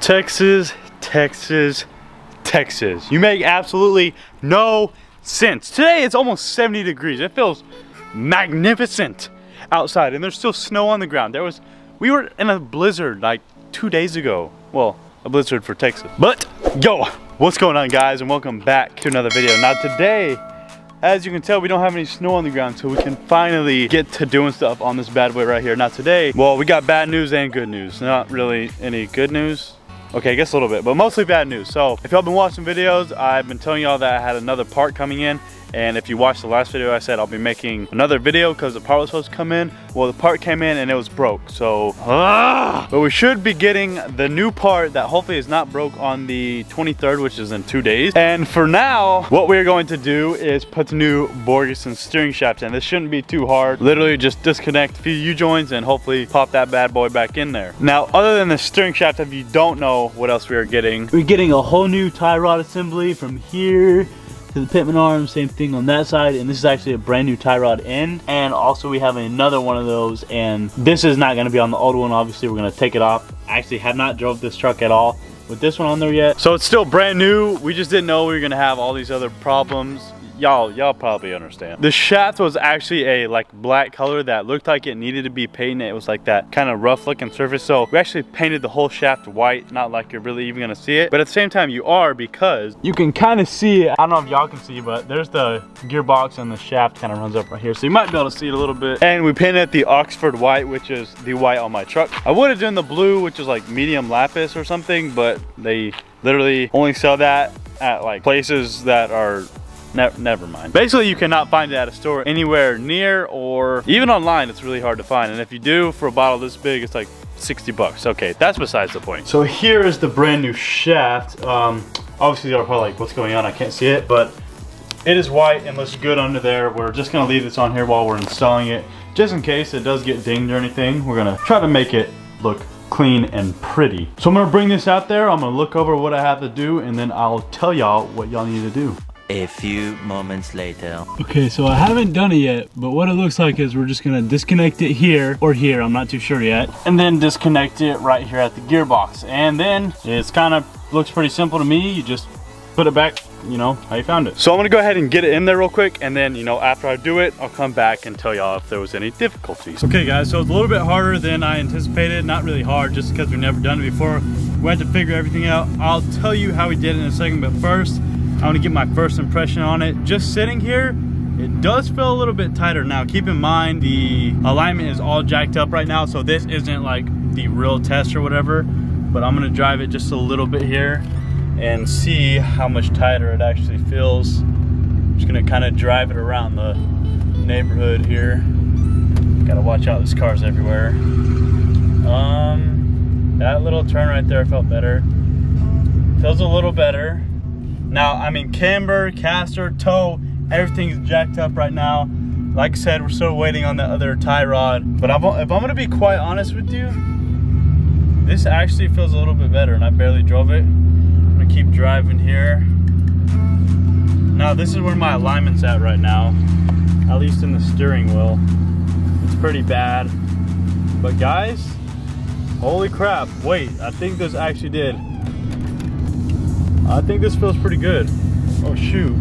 Texas, Texas, Texas. You make absolutely no sense. Today it's almost 70 degrees. It feels magnificent outside and there's still snow on the ground. We were in a blizzard like 2 days ago. Well, a blizzard for Texas. But yo, what's going on guys, and welcome back to another video. Now today, as you can tell, we don't have any snow on the ground, so we can finally get to doing stuff on this bad boy right here. Now today, well, we got bad news and good news. Not really any good news. Okay, I guess a little bit, but mostly bad news. So if y'all been watching videos, I've been telling y'all that I had another part coming in. And if you watched the last video, I said I'll be making another video because the part was supposed to come in. Well, the part came in and it was broke. So, but we should be getting the new part that hopefully is not broke on the 23rd, which is in 2 days. And for now, what we're going to do is put the new Borgeson steering shaft in. This shouldn't be too hard. Literally just disconnect a few U-joints and hopefully pop that bad boy back in there. Now, other than the steering shaft, if you don't know what else we are getting, we're getting a whole new tie rod assembly from here to the pitman arm, same thing on that side, and this is actually a brand new tie rod end. And also we have another one of those, and this is not going to be on the old one. Obviously we're going to take it off. I actually have not drove this truck at all with this one on there yet, so it's still brand new. We just didn't know we were going to have all these other problems. Y'all probably understand. The shaft was actually a like black color that looked like it needed to be painted. It was like that kind of rough looking surface, so we actually painted the whole shaft white. Not like you're really even gonna see it, but at the same time you are, because you can kind of see it. I don't know if y'all can see, but there's the gearbox and the shaft kind of runs up right here, so you might be able to see it a little bit. And we painted the Oxford white, which is the white on my truck. I would have done the blue, which is like medium lapis or something, but they literally only sell that at like places that are never mind. Basically, you cannot find it at a store anywhere near, or even online. It's really hard to find, and if you do, for a bottle this big, it's like 60 bucks. Okay, that's besides the point. So here is the brand new shaft. Obviously you're probably like, what's going on? I can't see it, but it is white and looks good under there. We're just gonna leave this on here while we're installing it, just in case it does get dinged or anything. We're gonna try to make it look clean and pretty. So I'm gonna bring this out there, I'm gonna look over what I have to do, and then I'll tell y'all what y'all need to do. A few moments later. Okay, so I haven't done it yet, but what it looks like is we're just gonna disconnect it here or here, I'm not too sure yet, and then disconnect it right here at the gearbox. And then it's kind of looks pretty simple to me. You just put it back, you know, how you found it. So I'm gonna go ahead and get it in there real quick, and then, you know, after I do it, I'll come back and tell y'all if there was any difficulties. Okay guys, so it's a little bit harder than I anticipated. Not really hard, just because we've never done it before. We had to figure everything out. I'll tell you how we did it in a second, but first, I want to get my first impression on it. Just sitting here, it does feel a little bit tighter. Now keep in mind, the alignment is all jacked up right now, so this isn't like the real test or whatever, but I'm gonna drive it just a little bit here and see how much tighter it actually feels. I'm just gonna kind of drive it around the neighborhood here. Gotta watch out, there's cars everywhere. That little turn right there felt better. Feels a little better. Now, I mean, camber, caster, toe, everything's jacked up right now. Like I said, we're still waiting on the other tie rod. But if I'm gonna be quite honest with you, this actually feels a little bit better, and I barely drove it. I'm gonna keep driving here. Now, this is where my alignment's at right now, at least in the steering wheel. It's pretty bad. But guys, holy crap, wait, I think this actually did. I think this feels pretty good. Oh shoot.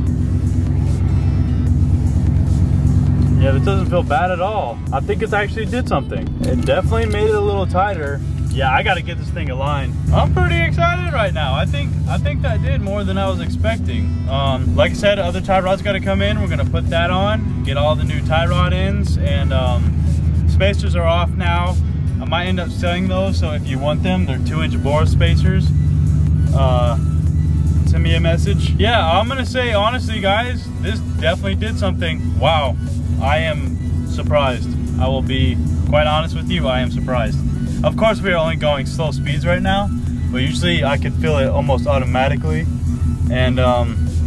Yeah, this doesn't feel bad at all. I think it actually did something. It definitely made it a little tighter. Yeah, I gotta get this thing aligned. I'm pretty excited right now. I think that did more than I was expecting. Like I said, other tie rod's gotta come in. We're gonna put that on, get all the new tie rod ends, and spacers are off now. I might end up selling those, so if you want them, they're 2-inch bore spacers. Send me a message. Yeah, I'm gonna say honestly guys, this definitely did something. Wow, I am surprised. I will be quite honest with you, I am surprised. Of course we are only going slow speeds right now, but usually I could feel it almost automatically, and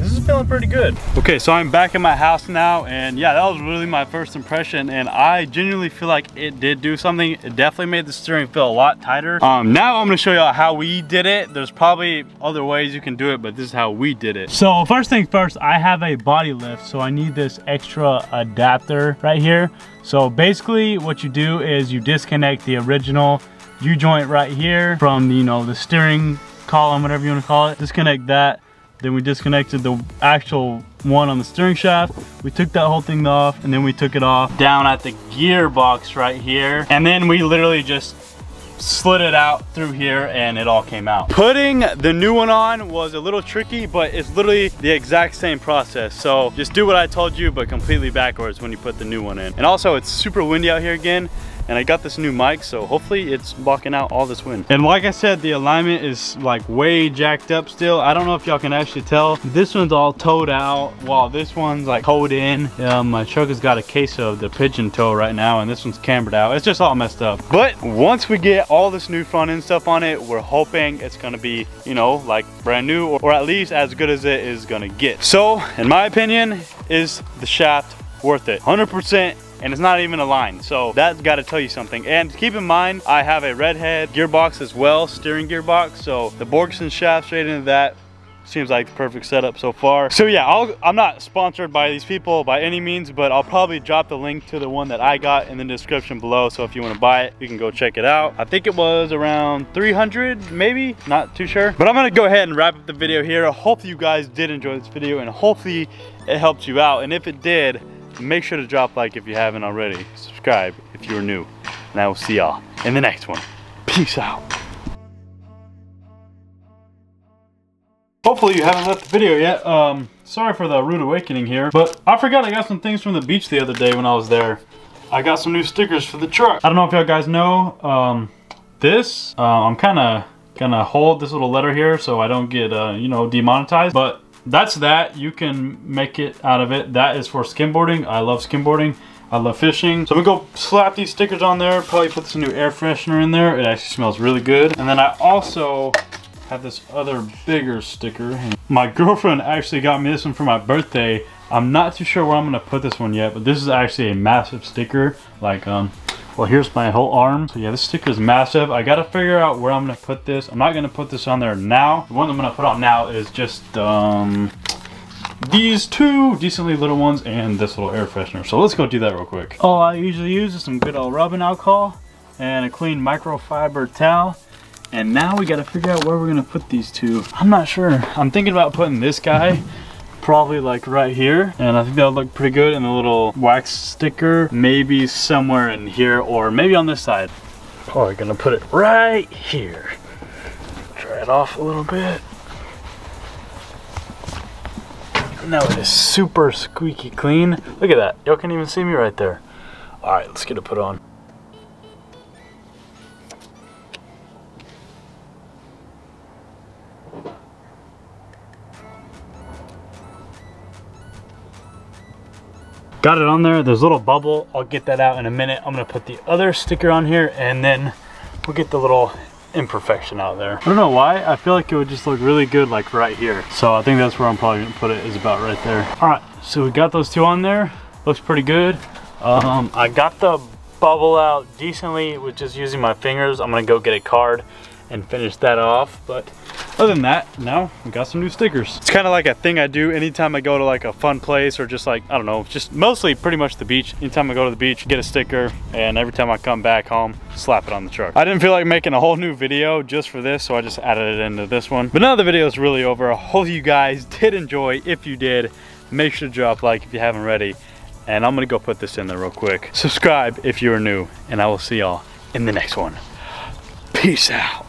this is feeling pretty good. Okay, so I'm back in my house now, and yeah, that was really my first impression, and I genuinely feel like it did do something. It definitely made the steering feel a lot tighter. Now I'm gonna show y'all how we did it. There's probably other ways you can do it, but this is how we did it. So first thing first, I have a body lift, so I need this extra adapter right here. So basically what you do is you disconnect the original U-joint right here from the, you know, the steering column, whatever you want to call it. Disconnect that. Then we disconnected the actual one on the steering shaft. We took that whole thing off, and then we took it off down at the gearbox right here. And then we literally just slid it out through here and it all came out. Putting the new one on was a little tricky, but it's literally the exact same process. So just do what I told you, but completely backwards when you put the new one in. And also it's super windy out here again. And I got this new mic, so hopefully it's blocking out all this wind. And like I said, the alignment is like way jacked up still. I don't know if y'all can actually tell. This one's all towed out while this one's like towed in. My truck has got a case of the pigeon toe right now, and this one's cambered out. It's just all messed up. But once we get all this new front end stuff on it, we're hoping it's gonna be, you know, like brand new, or at least as good as it is gonna get. So in my opinion, is the shaft worth it? 100%. And it's not even aligned, so that's got to tell you something. And keep in mind, I have a redhead gearbox as well, steering gearbox, so the Borgeson shaft straight into that seems like the perfect setup so far. So yeah, I'm not sponsored by these people by any means, but I'll probably drop the link to the one that I got in the description below, so if you want to buy it, you can go check it out. I think it was around 300, maybe, not too sure. But I'm gonna go ahead and wrap up the video here. Hopefully you guys did enjoy this video, and hopefully it helped you out. And if it did, make sure to drop a like if you haven't already. Subscribe if you're new. And I will see y'all in the next one. Peace out. Hopefully you haven't left the video yet. Sorry for the rude awakening here, but I forgot I got some things from the beach the other day when I was there. I got some new stickers for the truck. I don't know if y'all guys know this. I'm kind of gonna hold this little letter here so I don't get you know, demonetized, but that's that. You can make it out of it. That is for skimboarding. I love skimboarding. I love fishing. So I'm gonna go slap these stickers on there. Probably put some new air freshener in there. It actually smells really good. And then I also have this other bigger sticker. My girlfriend actually got me this one for my birthday. I'm not too sure where I'm gonna put this one yet, but this is actually a massive sticker. Like, well, here's my whole arm. So yeah, this sticker is massive. I gotta figure out where I'm gonna put this. I'm not gonna put this on there now. The one I'm gonna put on now is just these two decently little ones and this little air freshener. So let's go do that real quick. All I usually use is some good old rubbing alcohol and a clean microfiber towel. And now we gotta figure out where we're gonna put these two. I'm not sure. I'm thinking about putting this guy probably like right here, and I think that'll look pretty good. And the little wax sticker maybe somewhere in here, or maybe on this side. Probably gonna put it right here. Dry it off a little bit. Now it is super squeaky clean. Look at that. Y'all can't even see me right there. All right, let's get it put on. Got it on there. There's a little bubble. I'll get that out in a minute. I'm gonna put the other sticker on here, and then we'll get the little imperfection out there. I don't know why. I feel like it would just look really good like right here. So I think that's where I'm probably gonna put it, is about right there. All right, so we got those two on there. Looks pretty good. I got the bubble out decently with just using my fingers. I'm gonna go get a card and finish that off. But other than that, now we got some new stickers. It's kind of like a thing I do anytime I go to like a fun place, or just like, I don't know, just mostly pretty much the beach. Anytime I go to the beach, get a sticker, and every time I come back home, slap it on the truck. I didn't feel like making a whole new video just for this, so I just added it into this one. But now the video is really over. I hope you guys did enjoy. If you did, make sure to drop a like if you haven't already. And I'm gonna go put this in there real quick. Subscribe if you are new, and I will see y'all in the next one. Peace out.